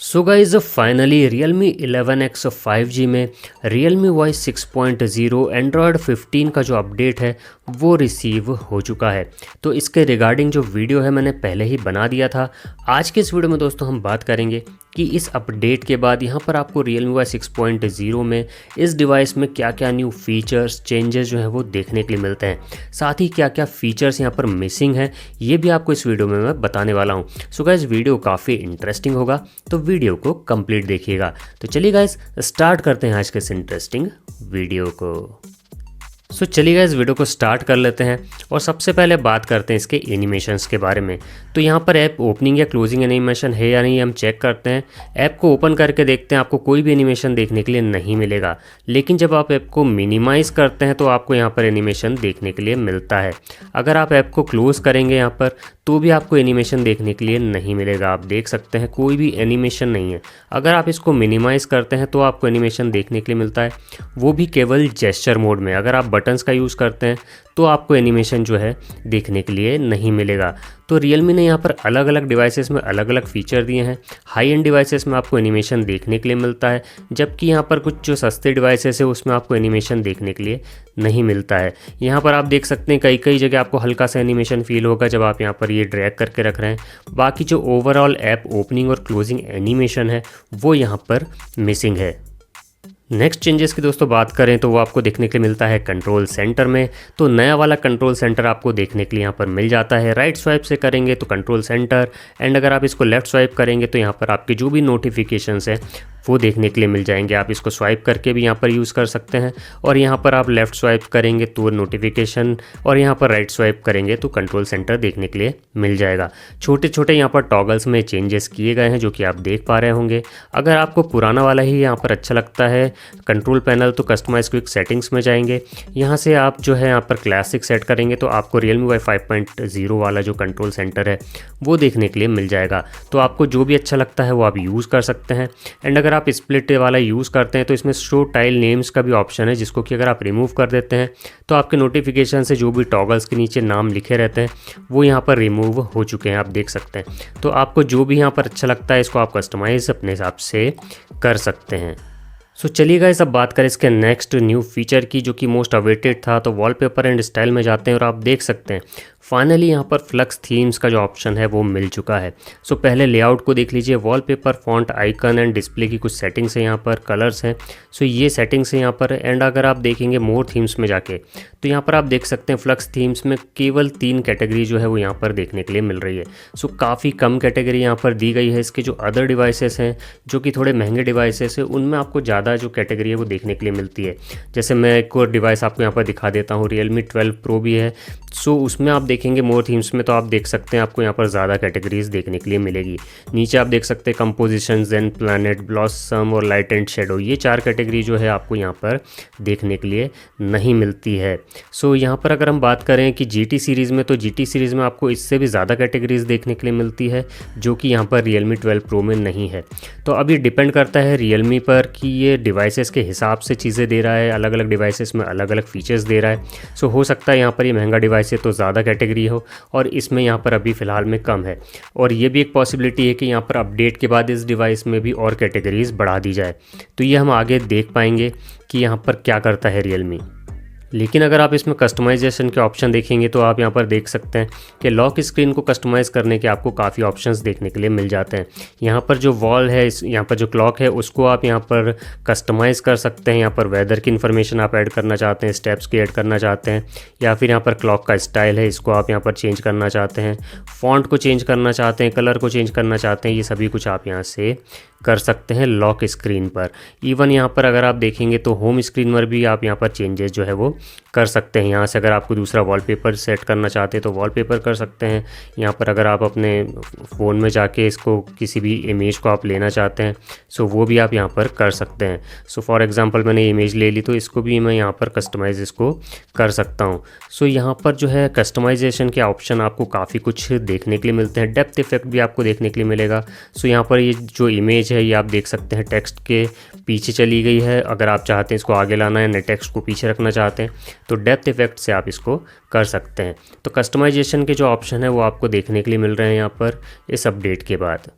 So guys finally Realme 11X 5G में Realme Y 6.0 Android 15 का जो अपडेट है वो रिसीव हो चुका है। तो इसके रिगार्डिंग जो वीडियो है मैंने पहले ही बना दिया था। आज के इस वीडियो में दोस्तों हम बात करेंगे कि इस अपडेट के बाद यहाँ पर आपको Realme Y 6.0 में इस डिवाइस में क्या क्या न्यू फीचर्स चेंजेस जो हैं वो देखने के लिए मिलते हैं, साथ ही क्या क्या फीचर्स यहाँ पर मिसिंग है ये भी आपको इस वीडियो में मैं बताने वाला हूँ। सो गाइज वीडियो काफ़ी इंटरेस्टिंग होगा तो वीडियो को कंप्लीट देखिएगा। तो चलिए गाइस स्टार्ट करते हैं आज के इस इंटरेस्टिंग वीडियो को। चलिए गाइस वीडियो को स्टार्ट कर लेते हैं और सबसे पहले बात करते हैं इसके एनिमेशंस के बारे में। तो यहाँ पर ऐप ओपनिंग या क्लोजिंग एनिमेशन है या नहीं हम चेक करते हैं। ऐप को ओपन करके देखते हैं, आपको कोई भी एनिमेशन देखने के लिए नहीं मिलेगा, लेकिन जब आप ऐप को मिनिमाइज़ करते हैं तो आपको यहाँ पर एनिमेशन देखने के लिए मिलता है। अगर आप ऐप को क्लोज़ करेंगे यहाँ पर तो भी आपको एनिमेशन देखने के लिए नहीं मिलेगा। आप देख सकते हैं कोई भी एनिमेशन नहीं है। अगर आप इसको मिनिमाइज़ करते हैं तो आपको एनिमेशन देखने के लिए मिलता है, वो भी केवल जेस्चर मोड में। अगर आप बटन्स का यूज़ करते हैं तो आपको एनिमेशन जो है देखने के लिए नहीं मिलेगा। तो Realme ने यहाँ पर अलग अलग डिवाइसेस में अलग अलग फ़ीचर दिए हैं। हाई एंड डिवाइसेस में आपको एनिमेशन देखने के लिए मिलता है, जबकि यहाँ पर कुछ जो सस्ते डिवाइसेस है उसमें आपको एनिमेशन देखने के लिए नहीं मिलता है। यहाँ पर आप देख सकते हैं कई कई जगह आपको हल्का सा एनिमेशन फील होगा जब आप यहाँ पर ये ड्रैग करके रख रहे हैं। बाकी जो ओवरऑल ऐप ओपनिंग और क्लोजिंग एनिमेशन है वो यहाँ पर मिसिंग है। नेक्स्ट चेंजेस की दोस्तों बात करें तो वो आपको देखने के लिए मिलता है कंट्रोल सेंटर में। तो नया वाला कंट्रोल सेंटर आपको देखने के लिए यहाँ पर मिल जाता है। राइट स्वाइप से करेंगे तो कंट्रोल सेंटर, एंड अगर आप इसको लेफ्ट स्वाइप करेंगे तो यहाँ पर आपके जो भी नोटिफिकेशंस हैं वो देखने के लिए मिल जाएंगे। आप इसको स्वाइप करके भी यहाँ पर यूज़ कर सकते हैं, और यहाँ पर आप लेफ़्ट स्वाइप करेंगे तो नोटिफिकेशन, और यहाँ पर राइट स्वाइप करेंगे तो कंट्रोल सेंटर देखने के लिए मिल जाएगा। छोटे छोटे यहाँ पर टॉगल्स में चेंजेस किए गए हैं जो कि आप देख पा रहे होंगे। अगर आपको पुराना वाला ही यहाँ पर अच्छा लगता है कंट्रोल पैनल तो कस्टमाइज क्विक सेटिंग्स में जाएंगे। यहाँ से आप जो है यहाँ पर क्लासिक सेट करेंगे तो आपको Realme Y 5.0 वाला जो कंट्रोल सेंटर है वो देखने के लिए मिल जाएगा। तो आपको जो भी अच्छा लगता है वो आप यूज़ कर सकते हैं। एंड अगर आप स्प्लिट वाला यूज़ करते हैं तो इसमें शो टाइल नेम्स का भी ऑप्शन है, जिसको कि अगर आप रिमूव कर देते हैं तो आपके नोटिफिकेशन से जो भी टॉगल्स के नीचे नाम लिखे रहते हैं वो यहाँ पर रिमूव हो चुके हैं, आप देख सकते हैं। तो आपको जो भी यहाँ पर अच्छा लगता है इसको आप कस्टमाइज़ अपने हिसाब से कर सकते हैं। चलिए गाइस अब बात करें इसके नेक्स्ट न्यू फीचर की जो कि मोस्ट अवेटेड था। तो वॉलपेपर एंड स्टाइल में जाते हैं और आप देख सकते हैं फाइनली यहाँ पर फ्लक्स थीम्स का जो ऑप्शन है वो मिल चुका है। पहले लेआउट को देख लीजिए। Wallpaper, font, icon and display की कुछ सेटिंग्स है, यहाँ पर कलर्स हैं। ये सेटिंग्स है यहाँ पर। एंड अगर आप देखेंगे मोर थीम्स में जाके तो यहाँ पर आप देख सकते हैं फ्लक्स थीम्स में केवल 3 कैटेगरी जो है वो यहाँ पर देखने के लिए मिल रही है। काफ़ी कम कैटेगरी यहाँ पर दी गई है। इसके जो अदर डिवाइसेस हैं जो कि थोड़े महंगे डिवाइसेस हैं उनमें आपको ज़्यादा जो कैटेगरी है वो देखने के लिए मिलती है। जैसे मैं एक और डिवाइस आपको यहाँ पर दिखा देता हूँ, Realme 12 Pro भी है। उसमें आप देखेंगे मोर थीम्स में तो आप देख सकते हैं आपको यहाँ पर ज़्यादा कैटेगरीज देखने के लिए मिलेगी। नीचे आप देख सकते हैं कंपोजिशन, जेन, प्लैनेट, ब्लॉसम और लाइट एंड शेडो, ये 4 कैटेगरी जो है आपको यहाँ पर देखने के लिए नहीं मिलती है। यहाँ पर अगर हम बात करें कि GT सीरीज़ में तो GT सीरीज़ में आपको इससे भी ज़्यादा कैटेगरीज देखने के लिए मिलती है जो कि यहाँ पर Realme 12 Pro में नहीं है। तो अब ये डिपेंड करता है Realme पर कि ये डिवाइसेस के हिसाब से चीज़ें दे रहा है, अलग अलग डिवाइसेस में अलग अलग फीचर्स दे रहा है। हो सकता है यहाँ पर ये महंगा डिवाइस है तो ज़्यादा कैटेगरी हो और इसमें यहाँ पर अभी फ़िलहाल में कम है। और ये भी एक पॉसिबिलिटी है कि यहाँ पर अपडेट के बाद इस डिवाइस में भी और कैटेगरीज बढ़ा दी जाए। तो ये हम आगे देख पाएंगे कि यहाँ पर क्या करता है Realme। लेकिन अगर आप इसमें कस्टमाइजेशन के ऑप्शन देखेंगे तो आप यहाँ पर देख सकते हैं कि लॉक स्क्रीन को कस्टमाइज़ करने के आपको काफ़ी ऑप्शंस देखने के लिए मिल जाते हैं। यहाँ पर जो वॉल है, यहाँ पर जो क्लॉक है उसको आप यहाँ पर कस्टमाइज़ कर सकते हैं। यहाँ पर वेदर की इन्फॉर्मेशन आप ऐड करना चाहते हैं, स्टेप्स की ऐड करना चाहते हैं, या फिर यहाँ पर क्लॉक का स्टाइल है इसको आप यहाँ पर चेंज करना चाहते हैं, फ़ॉन्ट को चेंज करना चाहते हैं, कलर को चेंज करना चाहते हैं, ये सभी कुछ आप यहाँ से कर सकते हैं लॉक स्क्रीन पर। इवन यहाँ पर अगर आप देखेंगे तो होम स्क्रीन पर भी आप यहाँ पर चेंजेस जो है वो कर सकते हैं। यहाँ से अगर आपको दूसरा वॉलपेपर सेट करना चाहते हैं तो वॉलपेपर कर सकते हैं। यहाँ पर अगर आप अपने फ़ोन में जाके इसको किसी भी इमेज को आप लेना चाहते हैं वो भी आप यहाँ पर कर सकते हैं। फॉर एग्जांपल मैंने इमेज ले ली तो इसको भी मैं यहाँ पर कस्टमाइज़ इसको कर सकता हूँ। यहाँ पर जो है कस्टमाइजेशन के ऑप्शन आपको काफ़ी कुछ देखने के लिए मिलते हैं। डेप्थ इफेक्ट भी आपको देखने के लिए मिलेगा। यहाँ पर ये जो इमेज है ये आप देख सकते हैं टेक्स्ट के पीछे चली गई है। अगर आप चाहते हैं इसको आगे लाना है, टेक्स्ट को पीछे रखना चाहते हैं तो डेप्थ इफेक्ट से आप इसको कर सकते हैं। तो कस्टमाइजेशन के जो ऑप्शन है वो आपको देखने के लिए मिल रहे हैं यहाँ पर इस अपडेट के बाद।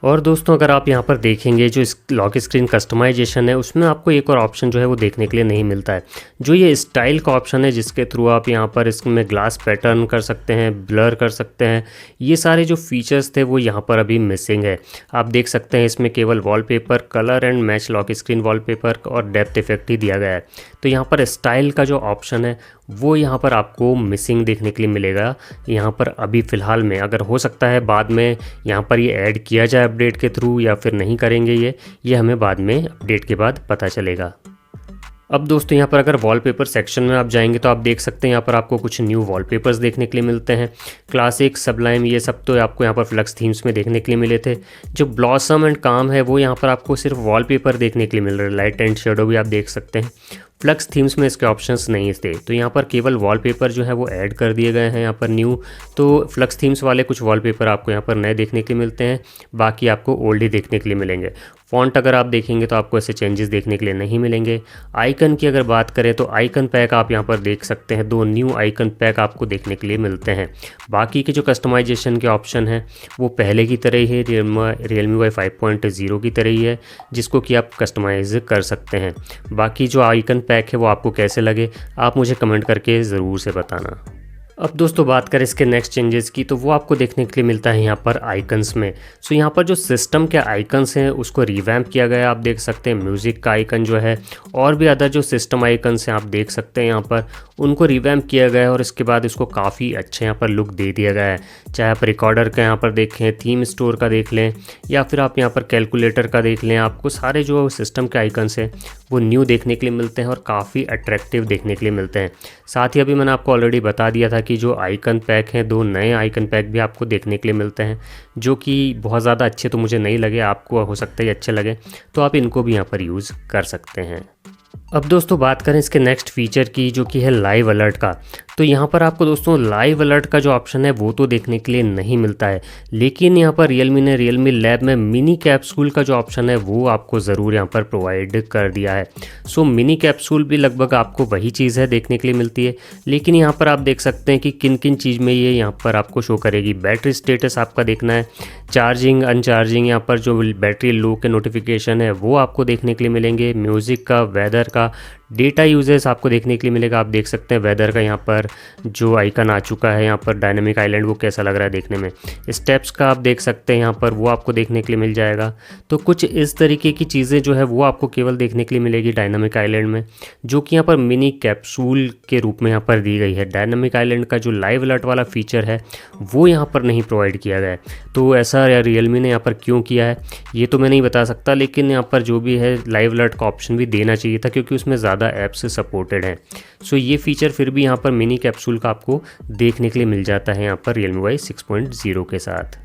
और दोस्तों अगर आप यहाँ पर देखेंगे जो इस लॉक स्क्रीन कस्टमाइजेशन है उसमें आपको एक और ऑप्शन जो है वो देखने के लिए नहीं मिलता है, जो ये स्टाइल का ऑप्शन है जिसके थ्रू आप यहाँ पर इसमें ग्लास पैटर्न कर सकते हैं, ब्लर कर सकते हैं। ये सारे जो फीचर्स थे वो यहाँ पर अभी मिसिंग है। आप देख सकते हैं इसमें केवल wallpaper, colour and match lock screen wallpaper और डेप्थ इफेक्ट ही दिया गया है। तो यहाँ पर स्टाइल का जो ऑप्शन है वो यहाँ पर आपको मिसिंग देखने के लिए मिलेगा यहाँ पर अभी फ़िलहाल में। अगर हो सकता है बाद में यहाँ पर ये ऐड किया जाए अपडेट के थ्रू या फिर नहीं करेंगे ये हमें बाद में अपडेट के बाद पता चलेगा। अब दोस्तों यहाँ पर अगर वॉलपेपर सेक्शन में आप जाएंगे तो आप देख सकते हैं यहाँ पर आपको कुछ न्यू वॉलपेपर्स देखने के लिए मिलते हैं। क्लासिक, सबलाइम, ये सब तो आपको यहाँ पर फ्लक्स थीम्स में देखने के लिए मिले थे। जो ब्लॉसम एंड काम है वो यहाँ पर आपको सिर्फ वॉलपेपर देखने के लिए मिल रहा है। लाइट एंड शेडो भी आप देख सकते हैं। फ्लक्स थीम्स में इसके ऑप्शंस नहीं थे, तो यहाँ पर केवल वॉलपेपर जो है वो ऐड कर दिए गए हैं यहाँ पर न्यू। तो फ्लक्स थीम्स वाले कुछ वॉलपेपर आपको यहाँ पर नए देखने के लिए मिलते हैं, बाकी आपको ओल्ड ही देखने के लिए मिलेंगे। फ़ॉन्ट अगर आप देखेंगे तो आपको ऐसे चेंजेस देखने के लिए नहीं मिलेंगे। आइकन की अगर बात करें तो आइकन पैक आप यहाँ पर देख सकते हैं, 2 न्यू आइकन पैक आपको देखने के लिए मिलते हैं। बाकी के जो कस्टमाइजेशन के ऑप्शन हैं वो पहले की तरह ही है, Realme Y 5.0 की तरह ही है, जिसको कि आप कस्टमाइज़ कर सकते हैं। बाकी जो आइकन पैक है वो आपको कैसे लगे आप मुझे कमेंट करके ज़रूर से बताना। अब दोस्तों बात करें इसके नेक्स्ट चेंजेस की तो वो आपको देखने के लिए मिलता है यहाँ पर आइकन्स में। सो यहाँ पर जो सिस्टम के आइकन्स हैं उसको रिवैम्प किया गया है। आप देख सकते हैं म्यूज़िक का आइकन जो है और भी अदर जो सिस्टम आइकन्स हैं आप देख सकते हैं यहाँ पर उनको रिवैम्प किया गया है और इसके बाद इसको काफ़ी अच्छा यहाँ पर लुक दे दिया गया है। चाहे आप रिकॉर्डर का यहाँ पर देखें, थीम स्टोर का देख लें या फिर आप यहाँ पर कैलकुलेटर का देख लें, आपको सारे जो सिस्टम के आइकन्स हैं वो न्यू देखने के लिए मिलते हैं और काफ़ी अट्रैक्टिव देखने के लिए मिलते हैं। साथ ही अभी मैंने आपको ऑलरेडी बता दिया था कि जो आइकन पैक हैं 2 नए आइकन पैक भी आपको देखने के लिए मिलते हैं, जो कि बहुत ज़्यादा अच्छे तो मुझे नहीं लगे, आपको हो सकता है अच्छे लगे, तो आप इनको भी यहाँ पर यूज़ कर सकते हैं। अब दोस्तों बात करें इसके नेक्स्ट फीचर की जो कि है लाइव अलर्ट का। तो यहाँ पर आपको दोस्तों लाइव अलर्ट का जो ऑप्शन है वो तो देखने के लिए नहीं मिलता है, लेकिन यहाँ पर Realme ने Realme लैब में मिनी कैप्सूल का जो ऑप्शन है वो आपको ज़रूर यहाँ पर प्रोवाइड कर दिया है। सो मिनी कैप्सूल भी लगभग आपको वही चीज़ है देखने के लिए मिलती है, लेकिन यहाँ पर आप देख सकते हैं कि किन किन चीज़ में ये यहाँ पर आपको शो करेगी। बैटरी स्टेटस आपका देखना है, चार्जिंग अनचार्जिंग, यहाँ पर जो बैटरी लो के नोटिफिकेशन है वो आपको देखने के लिए मिलेंगे। म्यूज़िक का, वेदर का, डेटा यूजेस आपको देखने के लिए मिलेगा। आप देख सकते हैं वेदर का यहाँ पर जो आइकन आ चुका है, यहाँ पर डायनामिक आइलैंड वो कैसा लग रहा है देखने में। स्टेप्स का आप देख सकते हैं यहाँ पर वो आपको देखने के लिए मिल जाएगा। तो कुछ इस तरीके की चीज़ें जो है वो आपको केवल देखने के लिए मिलेगी डायनामिक आइलैंड में, जो कि यहाँ पर मिनी कैप्सूल के रूप में यहाँ पर दी गई है। डायनामिक आइलैंड का जो लाइव अलर्ट वाला फीचर है वो यहाँ पर नहीं प्रोवाइड किया गया है। तो ऐसा Realme ने यहाँ पर क्यों किया है ये तो मैं नहीं बता सकता, लेकिन यहाँ पर जो भी है लाइव अलर्ट का ऑप्शन भी देना चाहिए था क्योंकि उसमें ज़्यादा ऐप्स सपोर्टेड हैं। सो ये फीचर फिर भी यहाँ पर मिनी कैप्सूल का आपको देखने के लिए मिल जाता है यहाँ पर Realme Y 6.0 के साथ।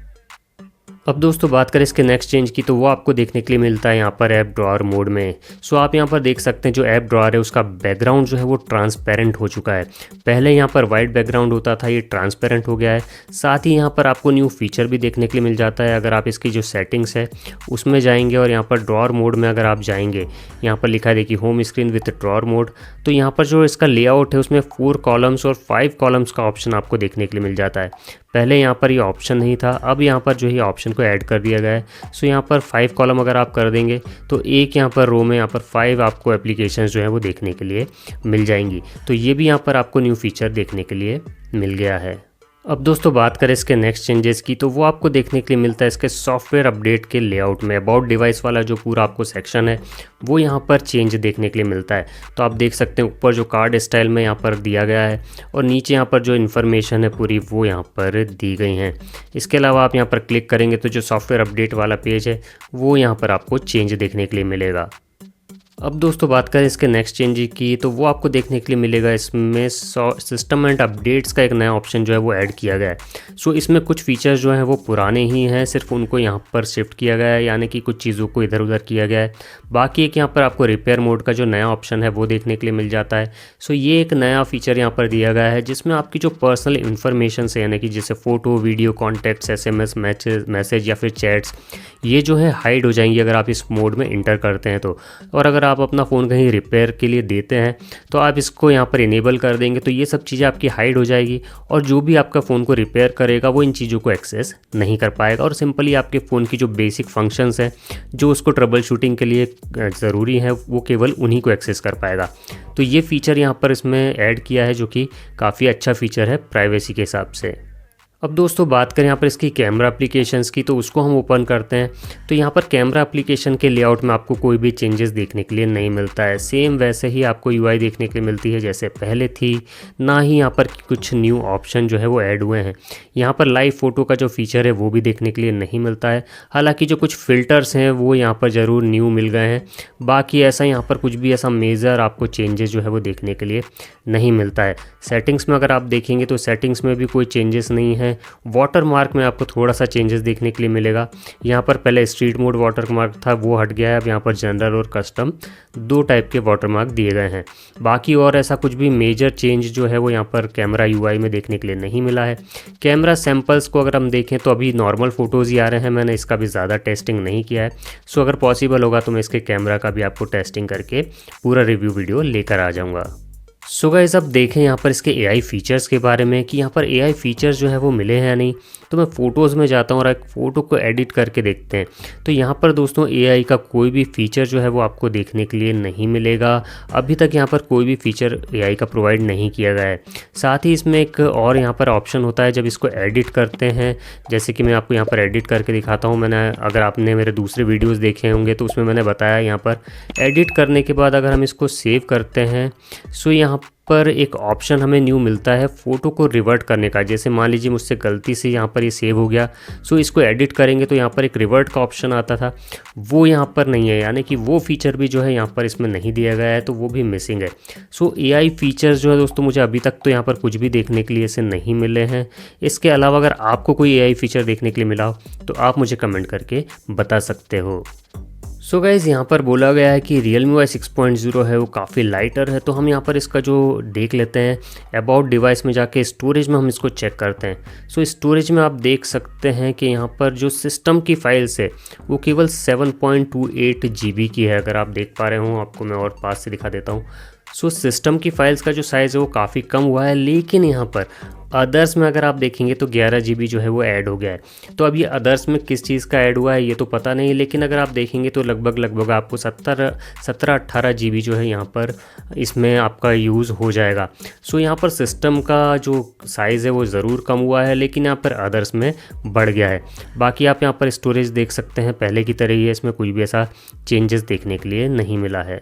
अब दोस्तों बात करें इसके नेक्स्ट चेंज की तो वो आपको देखने के लिए मिलता है यहाँ पर ऐप ड्रॉअर मोड में। सो आप यहाँ पर देख सकते हैं जो ऐप ड्रॉअर है उसका बैकग्राउंड जो है वो ट्रांसपेरेंट हो चुका है। पहले यहाँ पर वाइट बैकग्राउंड होता था, ये ट्रांसपेरेंट हो गया है। साथ ही यहाँ पर आपको न्यू फीचर भी देखने के लिए मिल जाता है। अगर आप इसकी जो सेटिंग्स है उसमें जाएंगे और यहाँ पर ड्रॉअर मोड में अगर आप जाएंगे, यहाँ पर लिखा है देखिए home screen with drawer mode, तो यहाँ पर जो इसका लेआउट है उसमें 4 कॉलम्स और 5 कॉलम्स का ऑप्शन आपको देखने के लिए मिल जाता है। पहले यहाँ पर ये ऑप्शन नहीं था, अब यहाँ पर जो है ऑप्शन को ऐड कर दिया गया है। सो यहाँ पर 5 कॉलम अगर आप कर देंगे तो एक यहाँ पर रो में यहाँ पर 5 आपको एप्लीकेशंस जो है वो देखने के लिए मिल जाएंगी। तो ये भी यहाँ पर आपको न्यू फीचर देखने के लिए मिल गया है। अब दोस्तों बात करें इसके नेक्स्ट चेंजेस की तो वो आपको देखने के लिए मिलता है इसके सॉफ्टवेयर अपडेट के लेआउट में। अबाउट डिवाइस वाला जो पूरा आपको सेक्शन है वो यहाँ पर चेंज देखने के लिए मिलता है। तो आप देख सकते हैं ऊपर जो कार्ड स्टाइल में यहाँ पर दिया गया है और नीचे यहाँ पर जो इन्फॉर्मेशन है पूरी वो यहाँ पर दी गई हैं। इसके अलावा आप यहाँ पर क्लिक करेंगे तो जो सॉफ्टवेयर अपडेट वाला पेज है वो यहाँ पर आपको चेंज देखने के लिए मिलेगा। अब दोस्तों बात करें इसके नेक्स्ट चेंज की तो वो आपको देखने के लिए मिलेगा इसमें सिस्टम एंड अपडेट्स का एक नया ऑप्शन जो है वो ऐड किया गया है। सो इसमें कुछ फीचर्स जो हैं वो पुराने ही हैं, सिर्फ उनको यहाँ पर शिफ्ट किया गया है, यानी कि कुछ चीज़ों को इधर उधर किया गया है। बाकी एक यहाँ पर आपको रिपेयर मोड का जो नया ऑप्शन है वो देखने के लिए मिल जाता है। सो ये एक नया फीचर यहाँ पर दिया गया है जिसमें आपकी जो पर्सनल इन्फॉर्मेशन है, यानी कि जैसे photo, video, contacts, SMS, message या फिर चैट्स, ये जो है हाइड हो जाएंगी अगर आप इस मोड में इंटर करते हैं तो। और अगर आप अपना फ़ोन कहीं रिपेयर के लिए देते हैं तो आप इसको यहाँ पर इनेबल कर देंगे तो ये सब चीज़ें आपकी हाइड हो जाएगी और जो भी आपका फ़ोन को रिपेयर करेगा वो इन चीज़ों को एक्सेस नहीं कर पाएगा और सिंपली आपके फ़ोन की जो बेसिक फंक्शंस हैं जो उसको ट्रबल शूटिंग के लिए ज़रूरी है वो केवल उन्हीं को एक्सेस कर पाएगा। तो ये फ़ीचर यहाँ पर इसमें ऐड किया है जो कि काफ़ी अच्छा फ़ीचर है प्राइवेसी के हिसाब से। अब दोस्तों बात करें यहाँ पर इसकी कैमरा एप्लीकेशंस की तो उसको हम ओपन करते हैं तो यहाँ पर कैमरा एप्लीकेशन के लेआउट में आपको कोई भी चेंजेस देखने के लिए नहीं मिलता है। सेम वैसे ही आपको यूआई देखने के लिए मिलती है जैसे पहले थी, ना ही यहाँ पर कुछ न्यू ऑप्शन जो है वो ऐड हुए हैं। यहाँ पर लाइव फ़ोटो का जो फीचर है वो भी देखने के लिए नहीं मिलता है। हालाँकि जो कुछ फ़िल्टर्स हैं वो यहाँ पर ज़रूर न्यू मिल गए हैं, बाकी ऐसा यहाँ पर कुछ भी ऐसा मेजर आपको चेंजेस जो है वो देखने के लिए नहीं मिलता है। सेटिंग्स में अगर आप देखेंगे तो सेटिंग्स में भी कोई चेंजेस नहीं है। वाटर मार्क में आपको थोड़ा सा चेंजेस देखने के लिए मिलेगा। यहाँ पर पहले स्ट्रीट मोड वाटर मार्क था वो हट गया है, अब यहाँ पर जनरल और कस्टम दो टाइप के वाटर मार्क दिए गए हैं। बाकी और ऐसा कुछ भी मेजर चेंज जो है वो यहाँ पर कैमरा यूआई में देखने के लिए नहीं मिला है। कैमरा सैम्पल्स को अगर हम देखें तो अभी नॉर्मल फ़ोटोज़ ही आ रहे हैं, मैंने इसका भी ज़्यादा टेस्टिंग नहीं किया है। सो अगर पॉसिबल होगा तो मैं इसके कैमरा का भी आपको टेस्टिंग करके पूरा रिव्यू वीडियो लेकर आ जाऊँगा। सो गाइस अब देखें यहाँ पर इसके एआई फ़ीचर्स के बारे में कि यहाँ पर एआई फ़ीचर्स जो है वो मिले हैं या नहीं। तो मैं फ़ोटोज़ में जाता हूँ और एक फ़ोटो को एडिट करके देखते हैं। तो यहाँ पर दोस्तों एआई का कोई भी फ़ीचर जो है वो आपको देखने के लिए नहीं मिलेगा। अभी तक यहाँ पर कोई भी फ़ीचर एआई का प्रोवाइड नहीं किया गया है। साथ ही इसमें एक और यहाँ पर ऑप्शन होता है जब इसको एडिट करते हैं, जैसे कि मैं आपको यहाँ पर एडिट करके दिखाता हूँ। मैंने अगर आपने मेरे दूसरे वीडियोज़ देखे होंगे तो उसमें मैंने बताया यहाँ पर एडिट करने के बाद अगर हम इसको सेव करते हैं सो यहाँ पर एक ऑप्शन हमें न्यू मिलता है फ़ोटो को रिवर्ट करने का। जैसे मान लीजिए मुझसे गलती से यहाँ पर ये सेव हो गया, सो इसको एडिट करेंगे तो यहाँ पर एक रिवर्ट का ऑप्शन आता था, वो यहाँ पर नहीं है, यानी कि वो फीचर भी जो है यहाँ पर इसमें नहीं दिया गया है, तो वो भी मिसिंग है। सो एआई फीचर्स जो है दोस्तों मुझे अभी तक तो यहाँ पर कुछ भी देखने के लिए से नहीं मिले हैं। इसके अलावा अगर आपको कोई एआई फीचर देखने के लिए मिला हो तो आप मुझे कमेंट करके बता सकते हो। सो गाइज़ यहाँ पर बोला गया है कि Realme UI 6.0 है वो काफ़ी लाइटर है, तो हम यहाँ पर इसका जो देख लेते हैं अबाउट डिवाइस में जाके स्टोरेज में हम इसको चेक करते हैं। सो स्टोरेज में आप देख सकते हैं कि यहाँ पर जो सिस्टम की फाइल्स है वो केवल 7.28 GB की है। अगर आप देख पा रहे हो, आपको मैं और पास से दिखा देता हूँ। सो सिस्टम की फाइल्स का जो साइज़ है वो काफ़ी कम हुआ है, लेकिन यहाँ पर अदर्स में अगर आप देखेंगे तो 11 GB जो है वो ऐड हो गया है। तो अब ये अदर्स में किस चीज़ का ऐड हुआ है ये तो पता नहीं, लेकिन अगर आप देखेंगे तो लगभग आपको 17-18 GB जो है यहाँ पर इसमें आपका यूज़ हो जाएगा। सो यहाँ पर सिस्टम का जो साइज़ है वो ज़रूर कम हुआ है, लेकिन यहाँ पर अदर्स में बढ़ गया है। बाकी आप यहाँ पर स्टोरेज देख सकते हैं पहले की तरह ही है, इसमें कोई भी ऐसा चेंजेस देखने के लिए नहीं मिला है।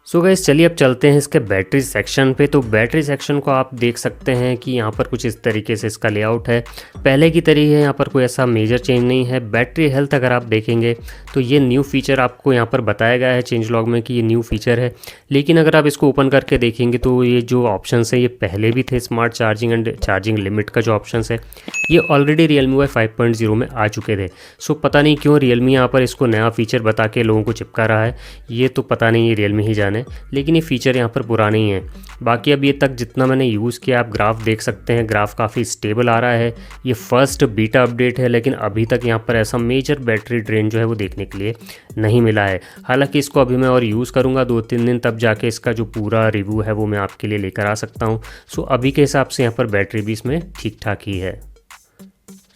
सो गाइस चलिए अब चलते हैं इसके बैटरी सेक्शन पे। तो बैटरी सेक्शन को आप देख सकते हैं कि यहाँ पर कुछ इस तरीके से इसका लेआउट है, पहले की तरह है, यहाँ पर कोई ऐसा मेजर चेंज नहीं है। बैटरी हेल्थ अगर आप देखेंगे तो ये न्यू फीचर आपको यहाँ पर बताया गया है चेंज लॉग में कि ये न्यू फीचर है, लेकिन अगर आप इसको ओपन करके देखेंगे तो ये जो ऑप्शन है ये पहले भी थे। Smart charging and charging limit का जो ऑप्शन है ये ऑलरेडी Realme UI 5.0 में आ चुके थे। सो पता नहीं क्यों Realme यहाँ पर इसको नया फीचर बता के लोगों को चिपका रहा है, ये तो पता नहीं, ये Realme ही जाने, लेकिन ये फीचर यहाँ पर पुराने ही हैं। बाकी अब ये तक जितना मैंने यूज़ किया आप ग्राफ देख सकते हैं, ग्राफ काफ़ी स्टेबल आ रहा है। ये फर्स्ट बीटा अपडेट है, लेकिन अभी तक यहाँ पर ऐसा मेजर बैटरी ड्रेन जो है वो देखने के लिए नहीं मिला है। हालांकि इसको अभी मैं और यूज़ करूँगा 2-3 दिन, तब जाके इसका जो पूरा रिव्यू है वो मैं आपके लिए लेकर आ सकता हूँ। सो अभी के हिसाब से यहाँ पर बैटरी भी इसमें ठीक ठाक ही है।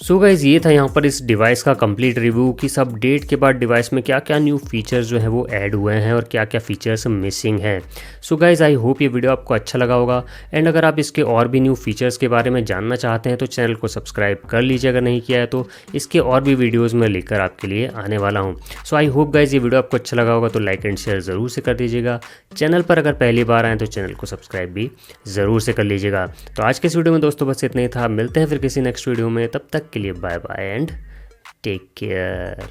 सो गाइज़ ये था यहाँ पर इस डिवाइस का कंप्लीट रिव्यू कि इस अपडेट के बाद डिवाइस में क्या क्या न्यू फीचर्स जो है वो ऐड हुए हैं और क्या क्या फीचर्स मिसिंग हैं। सो गाइज़ आई होप ये वीडियो आपको अच्छा लगा होगा, एंड अगर आप इसके और भी न्यू फीचर्स के बारे में जानना चाहते हैं तो चैनल को सब्सक्राइब कर लीजिए अगर नहीं किया है तो। इसके और भी वीडियोज़ मैं लेकर आपके लिए आने वाला हूँ। सो आई होप गाइज़ ये वीडियो आपको अच्छा लगा होगा, तो लाइक एंड शेयर ज़रूर से कर दीजिएगा। चैनल पर अगर पहली बार आएँ तो चैनल को सब्सक्राइब भी ज़रूर से कर लीजिएगा। तो आज के इस वीडियो में दोस्तों बस इतना ही था, मिलते हैं फिर किसी नेक्स्ट वीडियो में, तब तक के लिए bye bye and take care.